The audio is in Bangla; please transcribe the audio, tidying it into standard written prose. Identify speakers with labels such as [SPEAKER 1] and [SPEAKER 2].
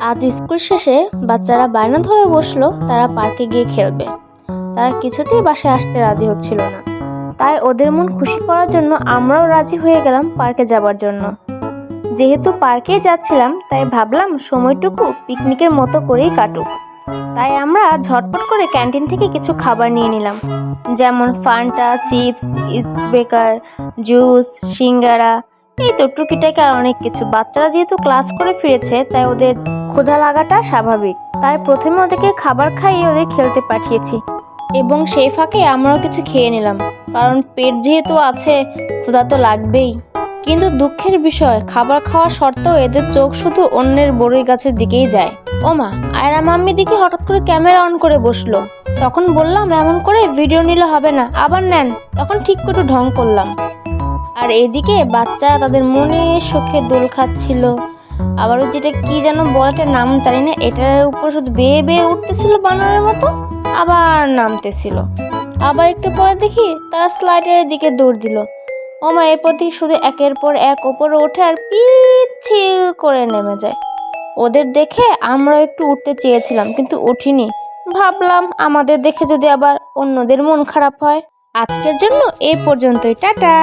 [SPEAKER 1] আজ স্কুল শেষে বাচ্চারা বায়না ধরে বসলো তারা পার্কে গিয়ে খেলবে। তারা কিছুতেই বাসায় আসতে রাজি হচ্ছিল না। তাই ওদের মন খুশি করার জন্য আমরাও রাজি হয়ে গেলাম পার্কে যাবার জন্য। যেহেতু পার্কেই যাচ্ছিলাম তাই ভাবলাম সময়টুকু পিকনিকের মতো করেই কাটুক। তাই আমরা ঝটপট করে ক্যান্টিন থেকে কিছু খাবার নিয়ে নিলাম, যেমন ফান্টা, চিপস, বেকার, জুস, সিঙ্গারা, এই তো টুকিটাকি আর অনেক কিছু। বাচ্চারা যেহেতু ক্লাস করে ফিরেছে তাই ওদের ক্ষুধা লাগাটা স্বাভাবিক। তাই প্রথমে ওদেরকে খাবার খাইয়ে ওদের খেলতে পাঠিয়েছি এবং সেই ফাঁকে আমরাও কিছু খেয়ে নিলাম, কারণ পেট যেহেতু আছে ক্ষুধা তো লাগবেই। কিন্তু দুঃখের বিষয়, খাবার খাওয়া সত্ত্বেও এদের চোখ শুধু অন্যের বড়ই গাছের দিকেই যায়। ওমা, আয়রা মাম্মি দিকে হঠাৎ করে ক্যামেরা অন করে বসলো। তখন বললাম এমন করে ভিডিও নিলে হবে না, আবার নেন। তখন ঠিক করে ঢং করলাম। আর এদিকে বাচ্চারা তাদের মনে সুখে দোল খাচ্ছিল। আবার যেটা কি যেন বলাটার নাম জানি না, এটার উপর শুধু বেয়ে বেয়ে উঠতেছিল বানরের মতো, আবার নামতেছিল। আবার একটু পরে দেখি তারা স্লাইডারের দিকে দৌড় দিল। ওমা, এরপর থেকে শুধু একের পর এক ওপরে ওঠে আর পিচ্ছিল করে নেমে যায়। ওদের দেখে আমরাও একটু উঠতে চেয়েছিলাম কিন্তু উঠিনি। ভাবলাম আমাদের দেখে যদি আবার অন্যদের মন খারাপ হয়। আজকের জন্য এই পর্যন্তই, টাটা।